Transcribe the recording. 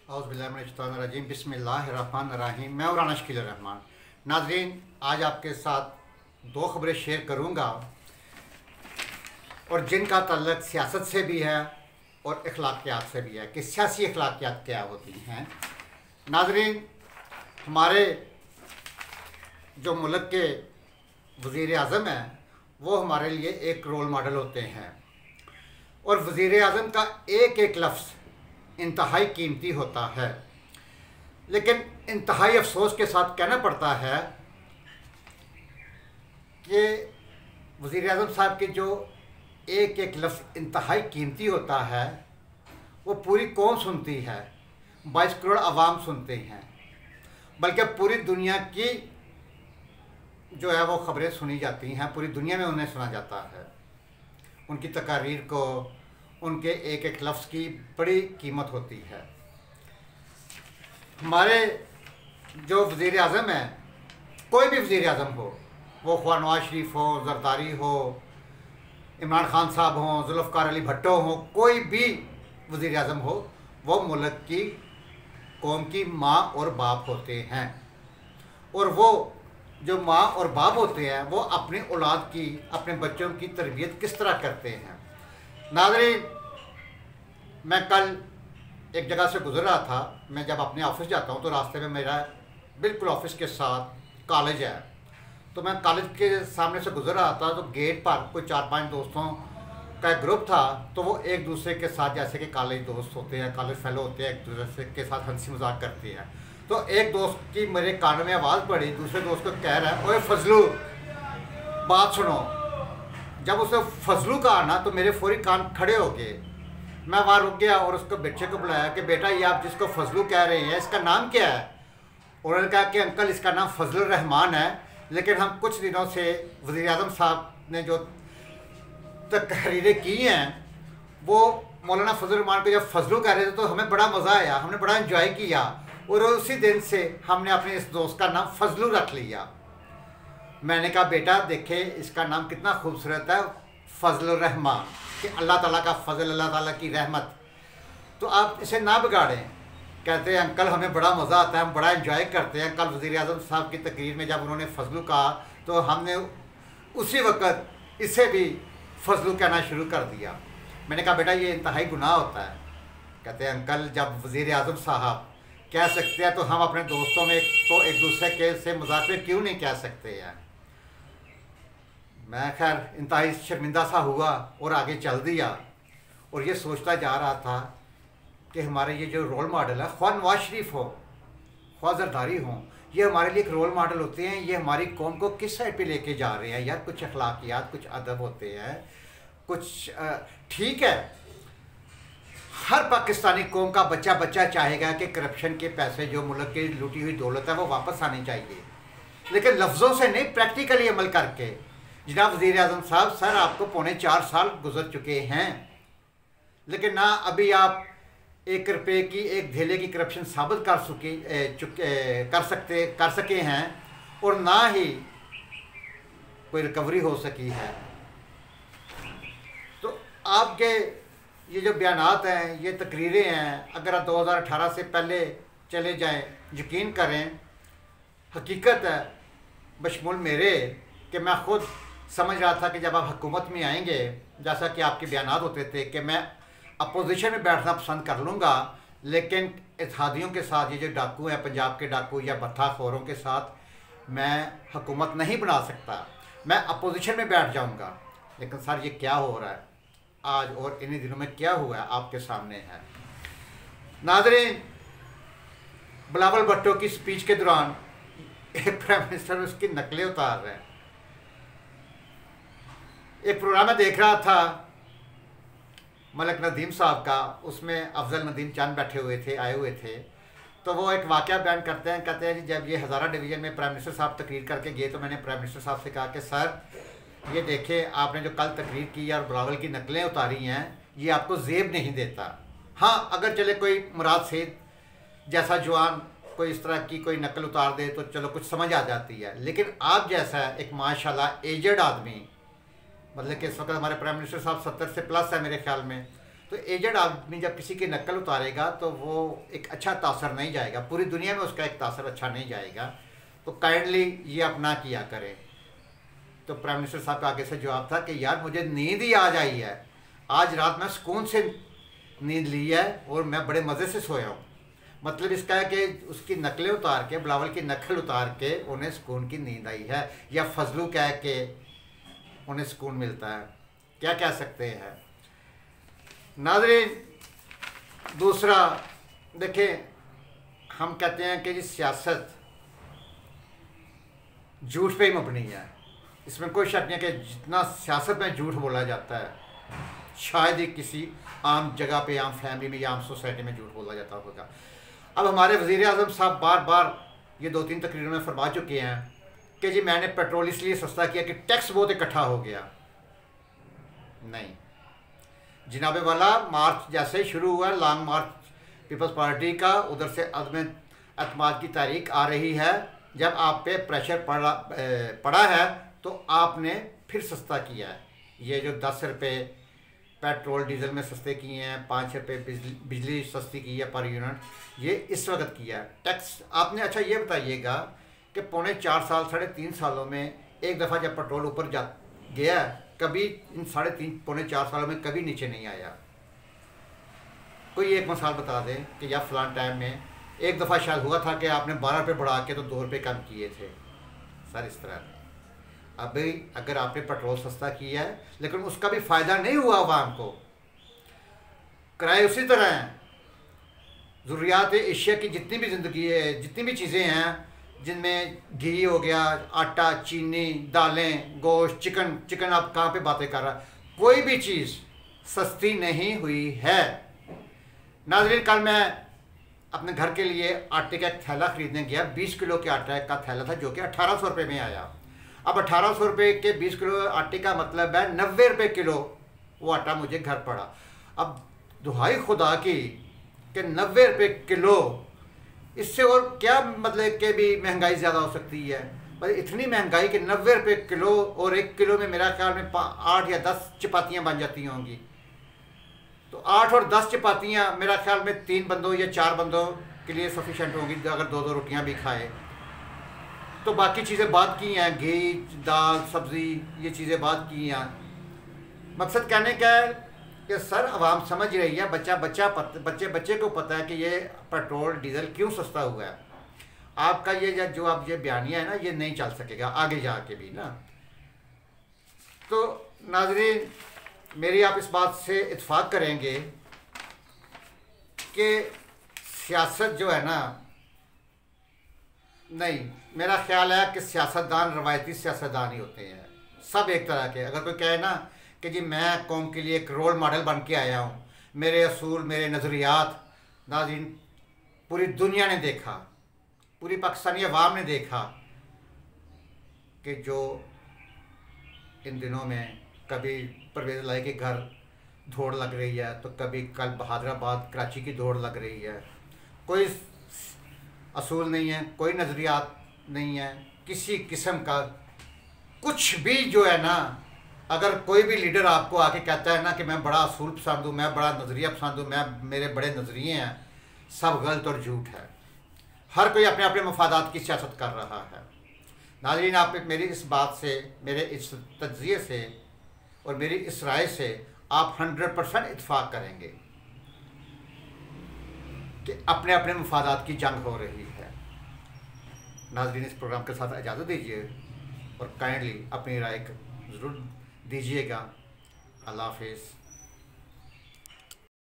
औज़ुबिल्लाहिमिनश्शैतानिर्रजीम बिस्मिल्लाहिर्रहमानिर्रहीम। मैं मौलाना शकील रहमान। नाज़रीन, आज आपके साथ दो ख़बरें शेयर करूँगा और जिनका ताल्लुक़ सियासत से भी है और अखलाकियात से भी है कि सियासी अखलाकियात क्या होती हैं। नाज़रीन, हमारे जो मुल्क के वज़ीर आज़म हैं वो हमारे लिए एक रोल मॉडल होते हैं और वज़ीर आज़म का एक एक लफ्ज़ इंतहाई कीमती होता है। लेकिन इंतहाई अफसोस के साथ कहना पड़ता है कि वज़ीर आज़म साहब के जो एक एक लफ्ज़ इंतहाई कीमती होता है वो पूरी कौम सुनती है, 22 करोड़ आवाम सुनते हैं, बल्कि पूरी दुनिया की जो है वो ख़बरें सुनी जाती हैं, पूरी दुनिया में उन्हें सुना जाता है। उनकी तकारीर को, उनके एक एक लफ्ज़ की बड़ी कीमत होती है। हमारे जो वज़ीर आज़म हैं, कोई भी वज़ीर आज़म हो, वो ख्वाह नवाज शरीफ हो, जरदारी हो, इमरान खान साहब हों, जुल्फ़िकार अली भट्टो हों, कोई भी वज़ीर आज़म हो, वो मुल्क की कौम की माँ और बाप होते हैं। और वो जो माँ और बाप होते हैं वो अपनी औलाद की, अपने बच्चों की तरबियत किस तरह करते हैं। नाज़रीन, मैं कल एक जगह से गुज़र रहा था। मैं जब अपने ऑफ़िस जाता हूँ तो रास्ते में मेरा बिल्कुल ऑफ़िस के साथ कॉलेज है, तो मैं कॉलेज के सामने से गुज़र रहा था तो गेट पर कोई 4-5 दोस्तों का एक ग्रुप था। तो वो एक दूसरे के साथ, जैसे कि कॉलेज दोस्त होते हैं, कॉलेज फेलो होते हैं, एक दूसरे के साथ हंसी मजाक करते हैं। तो एक दोस्त की मेरे कान में आवाज़ पड़ी, दूसरे दोस्त को कह रहा है, ओए फजलू बात सुनो। जब उसने फजलू कहा ना तो मेरे फौरी कान खड़े हो गए। मैं वहाँ रुक गया और उसको बच्चे को बुलाया कि बेटा, ये आप जिसको फजलू कह रहे हैं इसका नाम क्या है। उन्होंने कहा कि अंकल, इसका नाम फजलुर रहमान है, लेकिन हम कुछ दिनों से वज़ीर आज़म साहब ने जो तकरीरें की हैं वो मौलाना फजलुर रहमान को जब फजलू कह रहे थे तो हमें बड़ा मज़ा आया, हमने बड़ा इंजॉय किया और उसी दिन से हमने अपने इस दोस्त का नाम फजलू रख लिया। मैंने कहा बेटा देखे, इसका नाम कितना खूबसूरत है, फजलुर रहमान, कि अल्लाह ताला का फजल, अल्लाह ताला की रहमत, तो आप इसे ना बिगाड़ें। कहते हैं अंकल, हमें बड़ा मज़ा आता है, हम बड़ा एंजॉय करते हैं। कल वज़ीर आज़म साहब की तकरीर में जब उन्होंने फजलू कहा तो हमने उसी वक़्त इसे भी फजलू कहना शुरू कर दिया। मैंने कहा बेटा, ये इंतहाई गुनाह होता है। कहते हैं अंकल, जब वज़ीर आज़म साहब कह सकते हैं तो हम अपने दोस्तों में को एक दूसरे के से मजाक में क्यों नहीं कह सकते हैं। मैं खैर इंतहाई शर्मिंदा सा हुआ और आगे चल दिया और ये सोचता जा रहा था कि हमारे ये जो रोल मॉडल है, ख्वाह नवाज शरीफ हो, ख्वाह जरदारी हों, ये हमारे लिए एक रोल मॉडल होते हैं। ये हमारी कौम को किस साइड पे लेके जा रहे हैं यार। कुछ अखलाकियात, कुछ अदब होते हैं, कुछ ठीक है। हर पाकिस्तानी कौम का बच्चा बच्चा चाहेगा कि करप्शन के पैसे, जो मुल्क की लूटी हुई दौलत है, वो वापस आनी चाहिए, लेकिन लफ्ज़ों से नहीं, प्रैक्टिकली अमल करके। जनाब वज़ीर आज़म साहब, सर आपको 4.25 साल गुजर चुके हैं, लेकिन ना अभी आप 1 रुपये की, एक धेले की करप्शन साबित कर सके हैं और ना ही कोई रिकवरी हो सकी है। तो आपके ये जो बयानात हैं, ये तकरीरें हैं, अगर आप 2018 से पहले चले जाएं, यकीन करें, हकीकत है बशमूल मेरे कि मैं ख़ुद समझ रहा था कि जब आप हुकूमत में आएंगे, जैसा कि आपके बयानात होते थे कि मैं अपोजिशन में बैठना पसंद कर लूँगा, लेकिन इत्तेहादियों के साथ, ये जो डाकू हैं, पंजाब के डाकू या भट्ठाखोरों के साथ मैं हुकूमत नहीं बना सकता, मैं अपोजिशन में बैठ जाऊँगा। लेकिन सर ये क्या हो रहा है आज और इन्हीं दिनों में क्या हुआ है आपके सामने है। नाज़रीन, बिलावल भुट्टो की स्पीच के दौरान एक प्राइम मिनिस्टर उसकी नकलें उतार रहे हैं। एक प्रोग्राम में देख रहा था मलिक नदीम साहब का, उसमें अफजल नदीम चंद बैठे हुए थे, आए हुए थे। तो वो एक वाक़या बयान करते हैं, कहते हैं जब ये हज़ारा डिवीज़न में प्राइम मिनिस्टर साहब तकरीर करके गए तो मैंने प्राइम मिनिस्टर साहब से कहा कि सर ये देखें, आपने जो कल तकरीर की और बिलावल की नकलें उतारी हैं, ये आपको ज़ेब नहीं देता। हाँ, अगर चले कोई मुराद सेठ जैसा जवान कोई इस तरह की कोई नकल उतार दे तो चलो कुछ समझ आ जाती है, लेकिन आप जैसा एक माशाल्लाह एजड आदमी, मतलब कि इस वक्त हमारे प्राइम मिनिस्टर साहब 70 से प्लस है मेरे ख्याल में, तो एजेड आदमी जब किसी की नकल उतारेगा तो वो एक अच्छा तासर नहीं जाएगा, पूरी दुनिया में उसका एक तासर अच्छा नहीं जाएगा। तो काइंडली ये अपना किया करें। तो प्राइम मिनिस्टर साहब का आगे से जवाब था कि यार मुझे नींद ही आ जाई है, आज रात में सुकून से नींद ली है और मैं बड़े मज़े से सोया हूँ। मतलब इसका है कि उसकी नकलें उतार के, बिलावल की नकल उतार के उन्हें सुकून की नींद आई है, या फजलू कह के उन्हें सुकून मिलता है, क्या कह सकते हैं नाज़रीन। दूसरा देखें, हम कहते हैं कि जी सियासत झूठ पे ही मबनी है, इसमें कोई शक नहीं है कि जितना सियासत में झूठ बोला जाता है शायद ही किसी आम जगह पे, आम फैमिली में या आम सोसाइटी में झूठ बोला जाता होगा। अब हमारे वज़ीर आज़म साहब बार बार ये 2-3 तकरीरों में फरमा चुके हैं कि जी मैंने पेट्रोल इसलिए सस्ता किया कि टैक्स बहुत इकट्ठा हो गया। नहीं जनाबे वाला, मार्च जैसे शुरू हुआ, लॉन्ग मार्च पीपल्स पार्टी का, उधर से अदम एतमाद की तारीख आ रही है। जब आप पे प्रेशर पड़ा है तो आपने फिर सस्ता किया है। ये जो 10 रुपये पेट्रोल डीजल में सस्ते किए हैं, 5 रुपये बिजली सस्ती की है पर यूनिट, ये इस वक्त किया है। टैक्स आपने, अच्छा ये बताइएगा कि पौने 4 साल 3.5 सालों में एक दफ़ा जब पेट्रोल ऊपर जा गया, कभी इन 3.5 पौने 4 सालों में कभी नीचे नहीं आया। कोई एक मिसाल बता दें कि या फलान टाइम में एक दफ़ा शायद हुआ था कि आपने 12 रुपये बढ़ा के तो 2 रुपये कम किए थे सर, इस तरह। अभी अगर आपने पेट्रोल सस्ता किया है लेकिन उसका भी फ़ायदा नहीं हुआ आवाम को, किराए उसी तरह हैं। ज़रूरियात एशिया की जितनी भी ज़िंदगी है, जितनी भी चीज़ें हैं जिनमें घी हो गया, आटा, चीनी, दालें, गोश्त, चिकन आप कहाँ पे बातें कर रहा, कोई भी चीज़ सस्ती नहीं हुई है। नाज़रीन, कल मैं अपने घर के लिए आटे का एक थैला ख़रीदने गया। 20 किलो के आटे का थैला था जो कि 1800 रुपये में आया। अब 1800 रुपये के 20 किलो आटे का मतलब है 90 रुपये किलो वो आटा मुझे घर पड़ा। अब दुहाई खुदा की कि 90 रुपये किलो, इससे और क्या मतलब कि भी महंगाई ज़्यादा हो सकती है। पर इतनी महंगाई कि 90 रुपये किलो, और 1 किलो में मेरा ख्याल में 8 या 10 चपातियाँ बन जाती होंगी। तो 8 और 10 चपातियाँ मेरा ख्याल में 3 बंदों या 4 बंदों के लिए सफिशेंट होंगी, अगर 2-2 रोटियाँ भी खाए। तो बाकी चीज़ें बात की हैं, घी, दाल, सब्ज़ी, ये चीज़ें बात की हैं। मकसद कहने का है कि सर आवाम समझ रही है, बच्चे को पता है कि ये पेट्रोल डीजल क्यों सस्ता हुआ है। आपका ये जो आप ये बयानिया है ना, ये नहीं चल सकेगा आगे जाके भी ना। तो नाज़रीन, मेरी आप इस बात से इत्फाक करेंगे कि सियासत जो है ना, नहीं, मेरा ख्याल है कि सियासतदान रवायती सियासतदान ही होते हैं, सब एक तरह के। अगर कोई कहे ना कि जी मैं कौम के लिए एक रोल मॉडल बन के आया हूँ, मेरे असूल, मेरे नज़रियात, नाज़रीन पूरी दुनिया ने देखा, पूरी पाकिस्तानी अवाम ने देखा कि जो इन दिनों में कभी परवेज़ लाई के घर दौड़ लग रही है, तो कभी कल बहादुराबाद कराची की दौड़ लग रही है। कोई असूल नहीं है, कोई नज़रियात नहीं है, किसी किस्म का कुछ भी जो है ना। अगर कोई भी लीडर आपको आके कहता है ना कि मैं बड़ा असूल पसंद हूँ, मैं बड़ा नज़रिया पसंद हूँ, मेरे बड़े नज़रिए हैं, सब गलत और झूठ है। हर कोई अपने अपने मफादात की सियासत कर रहा है। नाज़रीन, आप मेरी इस बात से, मेरे इस तज्ज़िये से और मेरी इस राय से आप 100% इत्फाक करेंगे कि अपने अपने मफादात की जंग हो रही है। नाज़रीन, इस प्रोग्राम के साथ इजाज़त दीजिए और काइंडली अपनी राय ज़रूर दीजिएगा। अल्लाह हाफ़िज़।